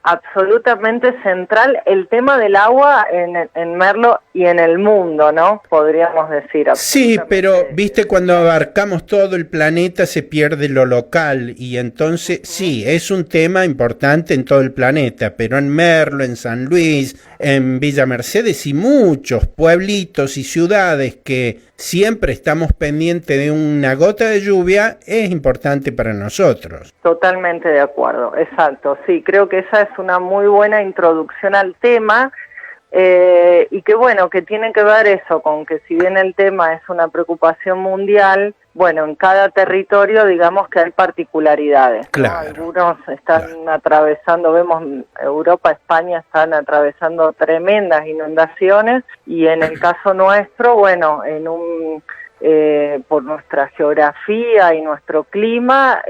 absolutamente central el tema del agua en Merlo y en el mundo, ¿no? Podríamos decir. Sí, pero viste, cuando abarcamos todo el planeta se pierde lo local y entonces sí, es un tema importante en todo el planeta, pero en Merlo, en San Luis, en Villa Mercedes y muchos pueblitos y ciudades que siempre estamos pendientes de una gota de lluvia, es importante para nosotros. Totalmente de acuerdo, exacto. Sí, creo que esa es una muy buena introducción al tema y que bueno, que tiene que ver eso con que si bien el tema es una preocupación mundial, bueno, en cada territorio digamos que hay particularidades, ¿no? Claro, Algunos están atravesando, vemos Europa, España están atravesando tremendas inundaciones y en el caso nuestro, bueno, por nuestra geografía y nuestro clima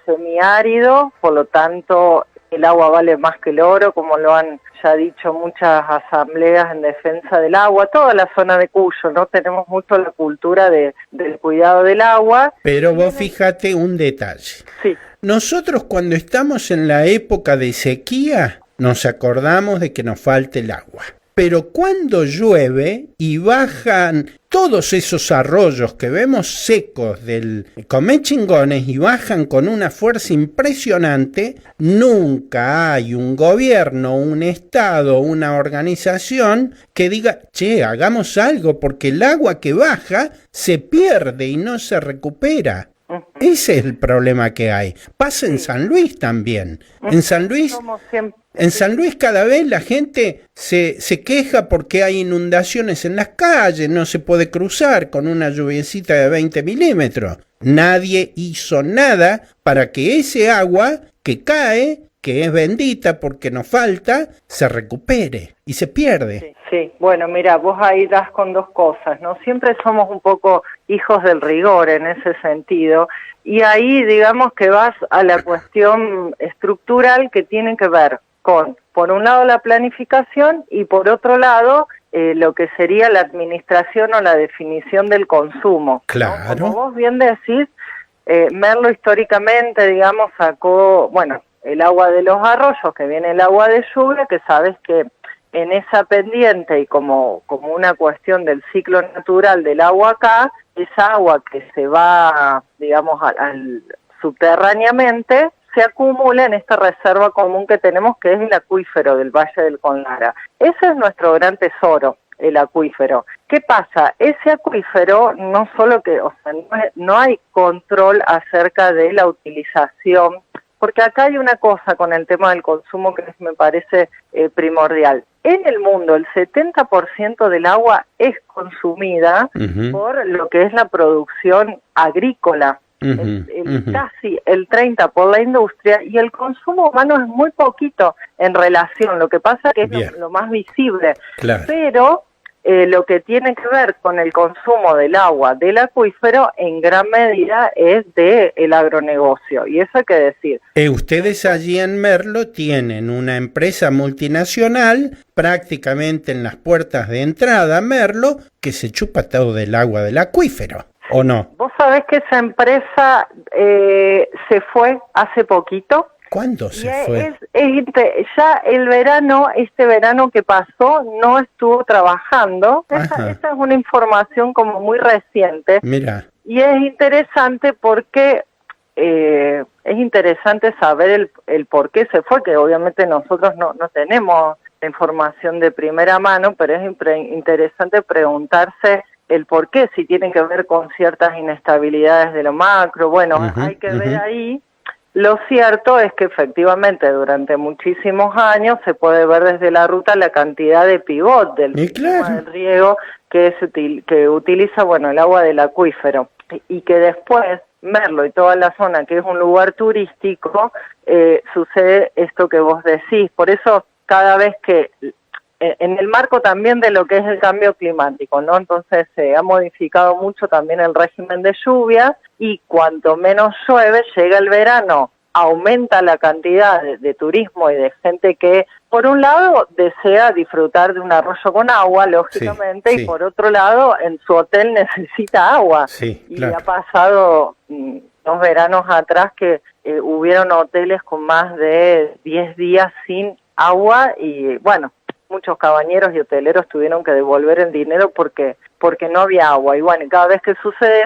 semiárido, por lo tanto el agua vale más que el oro, como lo han ya dicho muchas asambleas en defensa del agua, toda la zona de Cuyo, ¿no? Tenemos mucho la cultura del cuidado del agua. Pero vos fíjate un detalle. Sí. Nosotros cuando estamos en la época de sequía, nos acordamos de que nos falte el agua. Pero cuando llueve y bajan todos esos arroyos que vemos secos del Comechingones y bajan con una fuerza impresionante, nunca hay un gobierno, un estado, una organización que diga, che, hagamos algo porque el agua que baja se pierde y no se recupera. Ese es el problema que hay. Pasa en San Luis también. En San Luis cada vez la gente se queja porque hay inundaciones en las calles, no se puede cruzar con una lluviecita de 20 milímetros. Nadie hizo nada para que ese agua que cae, que es bendita porque nos falta, se recupere y se pierde. Sí, bueno, mira, vos ahí das con dos cosas, ¿no? Siempre somos un poco hijos del rigor en ese sentido, y ahí digamos que vas a la cuestión estructural que tiene que ver con, por un lado, la planificación y por otro lado, lo que sería la administración o la definición del consumo, ¿no? Claro. Como vos bien decís, Merlo históricamente, digamos, sacó, bueno, el agua de los arroyos, que viene el agua de lluvia, que sabes que en esa pendiente y como una cuestión del ciclo natural del agua acá, esa agua que se va, digamos, subterráneamente, se acumula en esta reserva común que tenemos, que es el acuífero del Valle del Conlara. Ese es nuestro gran tesoro, el acuífero. ¿Qué pasa? Ese acuífero no solo que, o sea, no hay control acerca de la utilización, porque acá hay una cosa con el tema del consumo que me parece primordial. En el mundo el 70% del agua es consumida por lo que es la producción agrícola, casi el 30% por la industria, y el consumo humano es muy poquito en relación, lo que pasa que es lo más visible, claro. Pero lo que tiene que ver con el consumo del agua del acuífero en gran medida es del agronegocio, y eso hay que decir. Ustedes allí en Merlo tienen una empresa multinacional prácticamente en las puertas de entrada a Merlo que se chupa todo del agua del acuífero, ¿o no? Vos sabés que esa empresa se fue hace poquito. ¿Cuándo se fue? Ya el verano, este verano que pasó, no estuvo trabajando. Esa es una información como muy reciente. Mira. Y es interesante porque es interesante saber el por qué se fue, que obviamente nosotros no tenemos la información de primera mano, pero es interesante preguntarse el por qué, si tiene que ver con ciertas inestabilidades de lo macro. Bueno, hay que ver ahí. Lo cierto es que efectivamente durante muchísimos años se puede ver desde la ruta la cantidad de pivot del sistema de riego que utiliza, bueno, el agua del acuífero, y que después Merlo y toda la zona, que es un lugar turístico, sucede esto que vos decís. Por eso cada vez que, en el marco también de lo que es el cambio climático, ¿no? Entonces se ha modificado mucho también el régimen de lluvias, y cuanto menos llueve, llega el verano, aumenta la cantidad de turismo y de gente que, por un lado, desea disfrutar de un arroyo con agua, lógicamente, y por otro lado, en su hotel necesita agua. Sí, y claro. ha pasado 2 veranos atrás que hubieron hoteles con más de 10 días sin agua y bueno, muchos cabañeros y hoteleros tuvieron que devolver el dinero porque no había agua. Y bueno, cada vez que sucede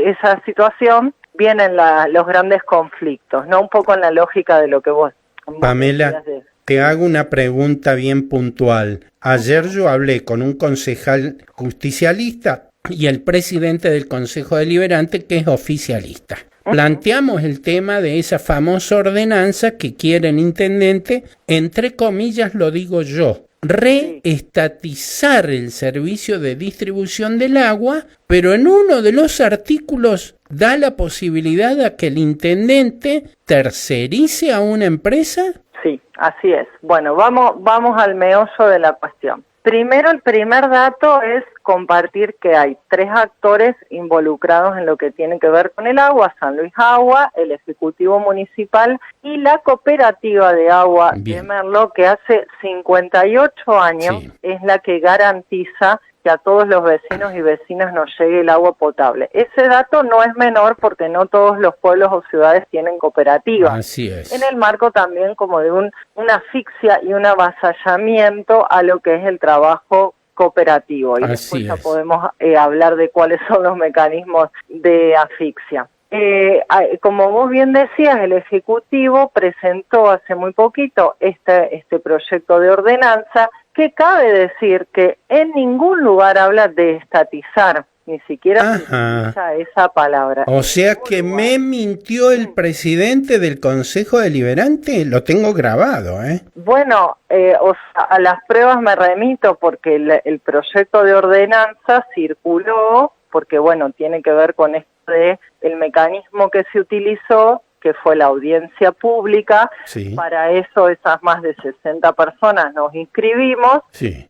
esa situación, vienen los grandes conflictos, ¿no? Un poco en la lógica de lo que vos Pamela, te hago una pregunta bien puntual. Ayer yo hablé con un concejal justicialista y el presidente del Consejo Deliberante, que es oficialista. Planteamos el tema de esa famosa ordenanza que quiere el intendente, entre comillas lo digo yo, reestatizar el servicio de distribución del agua, pero en uno de los artículos da la posibilidad a que el intendente tercerice a una empresa. Sí, así es. Bueno, vamos al meollo de la cuestión. Primero, el primer dato es compartir que hay 3 actores involucrados en lo que tiene que ver con el agua: San Luis Agua, el Ejecutivo Municipal y la Cooperativa de Agua de Merlo, que hace 58 años es la que garantiza que a todos los vecinos y vecinas nos llegue el agua potable. Ese dato no es menor porque no todos los pueblos o ciudades tienen cooperativas. Así es. En el marco también como de una asfixia y un avasallamiento a lo que es el trabajo cooperativo. Y después ya podemos hablar de cuáles son los mecanismos de asfixia. Como vos bien decías, el Ejecutivo presentó hace muy poquito este proyecto de ordenanza, que cabe decir que en ningún lugar habla de estatizar, ni siquiera se utiliza esa palabra. O sea que me mintió el presidente del Consejo Deliberante, lo tengo grabado, ¿eh? Bueno, a las pruebas me remito porque el proyecto de ordenanza circuló, porque bueno, tiene que ver con esto de el mecanismo que se utilizó, que fue la audiencia pública. Para eso esas más de 60 personas nos inscribimos,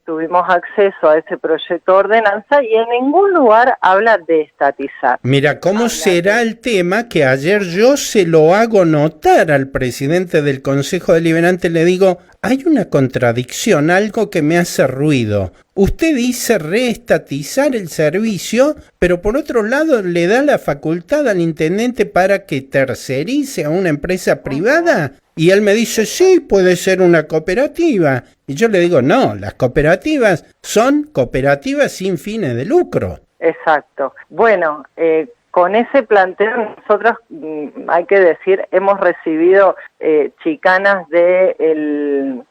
tuvimos acceso a ese proyecto de ordenanza y en ningún lugar habla de estatizar. Mira, ¿cómo será el tema que ayer yo se lo hago notar al presidente del Consejo Deliberante? Le digo, hay una contradicción, algo que me hace ruido. Usted dice reestatizar el servicio, pero por otro lado le da la facultad al intendente para que tercerice a una empresa privada. Y él me dice, sí, puede ser una cooperativa. Y yo le digo, no, las cooperativas son cooperativas sin fines de lucro. Exacto. Bueno, con ese planteo nosotros, hay que decir, hemos recibido chicanas del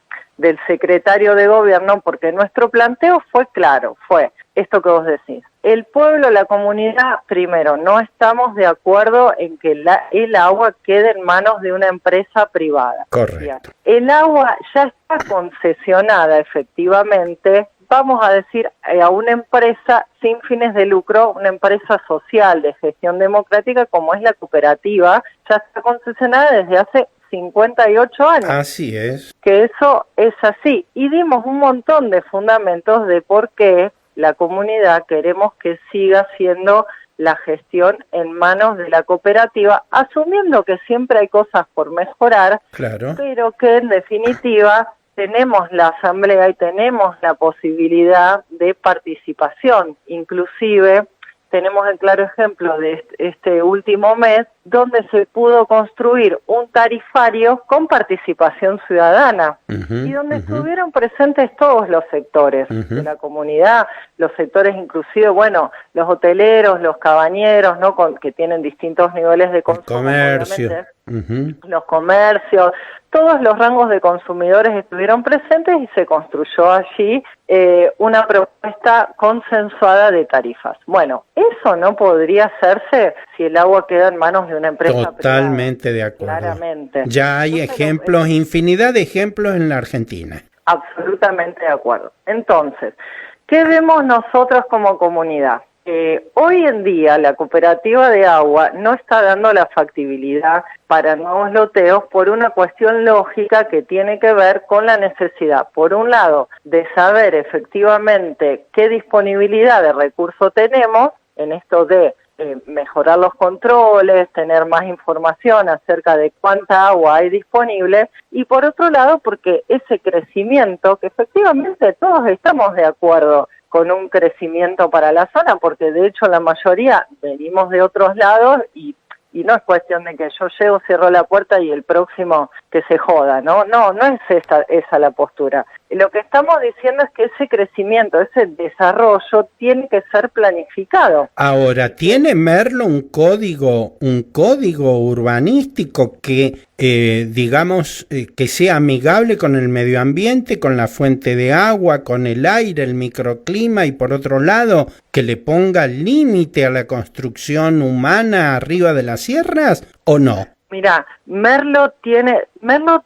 secretario de gobierno, porque nuestro planteo fue claro, fue esto que vos decís. El pueblo, la comunidad, primero, no estamos de acuerdo en que el agua quede en manos de una empresa privada. Correcto. El agua ya está concesionada efectivamente, vamos a decir, a una empresa sin fines de lucro, una empresa social de gestión democrática como es la cooperativa, ya está concesionada desde hace 58 años. Así es. Que eso es así. Y dimos un montón de fundamentos de por qué la comunidad queremos que siga siendo la gestión en manos de la cooperativa, asumiendo que siempre hay cosas por mejorar, pero que en definitiva tenemos la asamblea y tenemos la posibilidad de participación. Inclusive tenemos el claro ejemplo de este último mes, donde se pudo construir un tarifario con participación ciudadana y donde estuvieron presentes todos los sectores de la comunidad, los sectores inclusive, bueno, los hoteleros, los cabañeros, ¿no? Que tienen distintos niveles de consumo, comercio. Los comercios, todos los rangos de consumidores estuvieron presentes y se construyó allí una propuesta consensuada de tarifas. Bueno, eso no podría hacerse si el agua queda en manos de una empresa Totalmente privada, de acuerdo. Claramente. Ya hay ejemplos, infinidad de ejemplos en la Argentina. Absolutamente de acuerdo. Entonces, ¿qué vemos nosotros como comunidad? Hoy en día la cooperativa de agua no está dando la factibilidad para nuevos loteos por una cuestión lógica que tiene que ver con la necesidad, por un lado, de saber efectivamente qué disponibilidad de recursos tenemos en esto de mejorar los controles, tener más información acerca de cuánta agua hay disponible, y por otro lado porque ese crecimiento, que efectivamente todos estamos de acuerdo con un crecimiento para la zona, porque de hecho la mayoría venimos de otros lados y y no es cuestión de que yo llego, cierro la puerta y el próximo que se joda, ¿no? No es esa la postura. Lo que estamos diciendo es que ese crecimiento, ese desarrollo tiene que ser planificado. Ahora, ¿tiene Merlo un código urbanístico que, que sea amigable con el medio ambiente, con la fuente de agua, con el aire, el microclima y por otro lado, que le ponga límite a la construcción humana arriba de las sierras o no? Mira, Merlo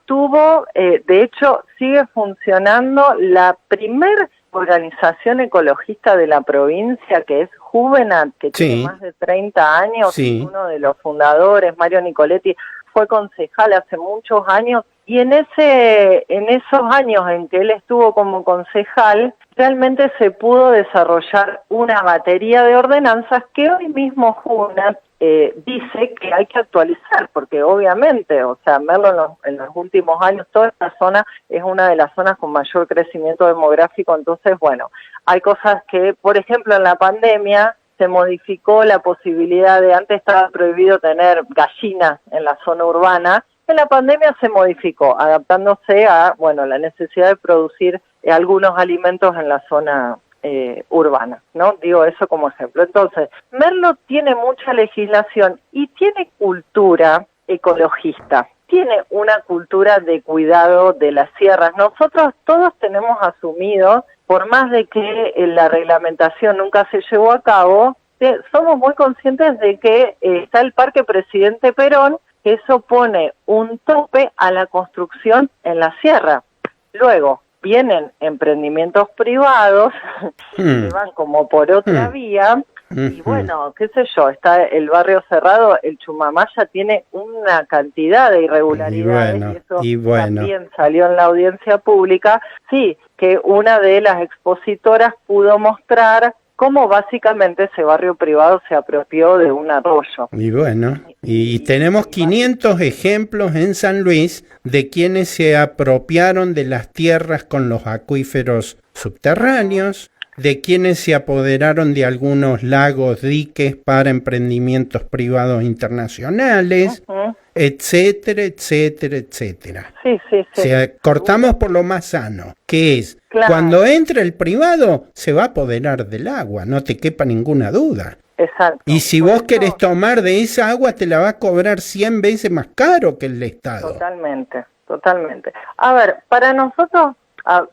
tuvo, de hecho, sigue funcionando la primer organización ecologista de la provincia, que es Juvenat, que tiene más de 30 años, uno de los fundadores, Mario Nicoletti, fue concejal hace muchos años, y en esos años en que él estuvo como concejal, realmente se pudo desarrollar una batería de ordenanzas que hoy mismo Juvenat dice que hay que actualizar, porque obviamente, o sea, Merlo en los últimos años, toda esta zona es una de las zonas con mayor crecimiento demográfico, entonces, bueno, hay cosas que, por ejemplo, en la pandemia se modificó la posibilidad de, antes estaba prohibido tener gallinas en la zona urbana, en la pandemia se modificó, adaptándose a, bueno, la necesidad de producir algunos alimentos en la zona urbana, ¿no? Digo eso como ejemplo. Entonces, Merlo tiene mucha legislación y tiene cultura ecologista, tiene una cultura de cuidado de las sierras. Nosotros todos tenemos asumido, por más de que la reglamentación nunca se llevó a cabo, somos muy conscientes de que está el Parque Presidente Perón, que eso pone un tope a la construcción en la sierra. Luego, vienen emprendimientos privados que van como por otra vía y bueno, qué sé yo, está el barrio cerrado, el Chumamaya tiene una cantidad de irregularidades y eso también salió en la audiencia pública, sí, que una de las expositoras pudo mostrar cómo básicamente ese barrio privado se apropió de un arroyo. Y bueno, y tenemos 500 ejemplos en San Luis de quienes se apropiaron de las tierras con los acuíferos subterráneos, de quienes se apoderaron de algunos lagos, diques para emprendimientos privados internacionales, etcétera, etcétera, etcétera. Sí. O sea, cortamos por lo más sano, que es, cuando entre el privado, se va a apoderar del agua, no te quepa ninguna duda. Exacto. Y si vos querés tomar de esa agua, te la va a cobrar 100 veces más caro que el Estado. Totalmente. A ver, para nosotros,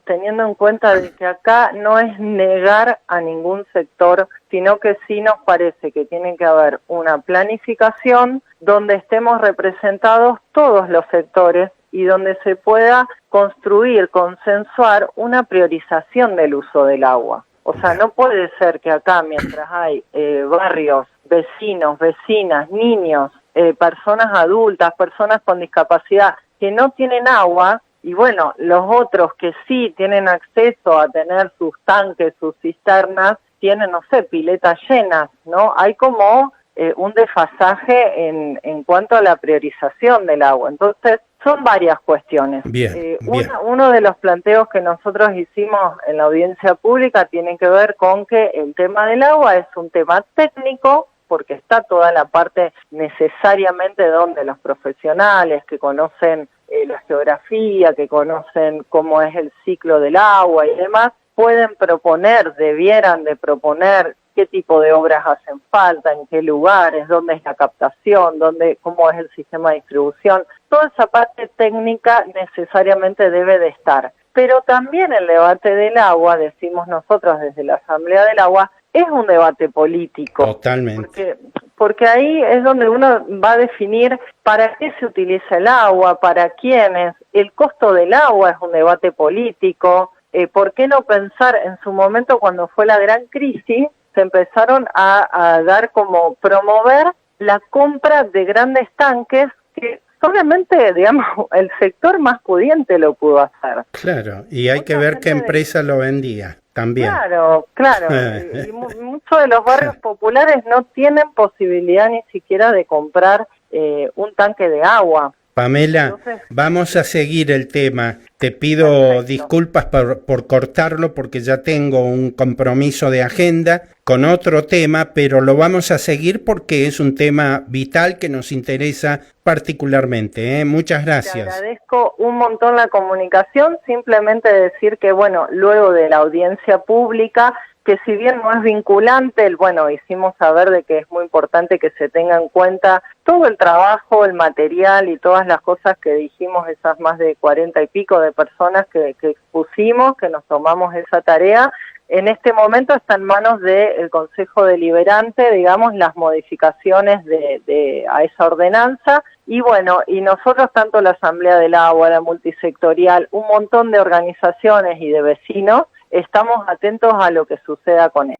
teniendo en cuenta de que acá no es negar a ningún sector, sino que sí nos parece que tiene que haber una planificación donde estemos representados todos los sectores y donde se pueda construir, consensuar una priorización del uso del agua. O sea, no puede ser que acá, mientras hay barrios, vecinos, vecinas, niños, personas adultas, personas con discapacidad que no tienen agua, y bueno, los otros que sí tienen acceso a tener sus tanques, sus cisternas, tienen, no sé, piletas llenas, ¿no? Hay como un desfasaje en cuanto a la priorización del agua. Entonces, son varias cuestiones. Bien. Uno de los planteos que nosotros hicimos en la audiencia pública tiene que ver con que el tema del agua es un tema técnico, porque está toda la parte necesariamente donde los profesionales que conocen la geografía, que conocen cómo es el ciclo del agua y demás, debieran de proponer qué tipo de obras hacen falta, en qué lugares, dónde es la captación, cómo es el sistema de distribución. Toda esa parte técnica necesariamente debe de estar. Pero también el debate del agua, decimos nosotros desde la Asamblea del Agua, es un debate político. Totalmente. Porque ahí es donde uno va a definir para qué se utiliza el agua, para quiénes. El costo del agua es un debate político. ¿Por qué no pensar en su momento cuando fue la gran crisis? Se empezaron a dar como promover la compra de grandes tanques que solamente, digamos, el sector más pudiente lo pudo hacer. Claro, y hay que ver qué empresa lo vendía también. Claro. Y muchos de los barrios populares no tienen posibilidad ni siquiera de comprar un tanque de agua. Pamela, Entonces, vamos a seguir el tema. Te pido perfecto. disculpas por cortarlo porque ya tengo un compromiso de agenda con otro tema, pero lo vamos a seguir porque es un tema vital que nos interesa particularmente. Muchas Te gracias. agradezco un montón la comunicación, simplemente decir que, bueno, luego de la audiencia pública, que si bien no es vinculante, bueno, hicimos saber de que es muy importante que se tenga en cuenta todo el trabajo, el material y todas las cosas que dijimos, esas más de 40 y pico de personas que expusimos, que nos tomamos esa tarea. En este momento está en manos del Consejo Deliberante, digamos, las modificaciones a esa ordenanza. Y bueno, y nosotros, tanto la Asamblea del Agua, la multisectorial, un montón de organizaciones y de vecinos, estamos atentos a lo que suceda con él.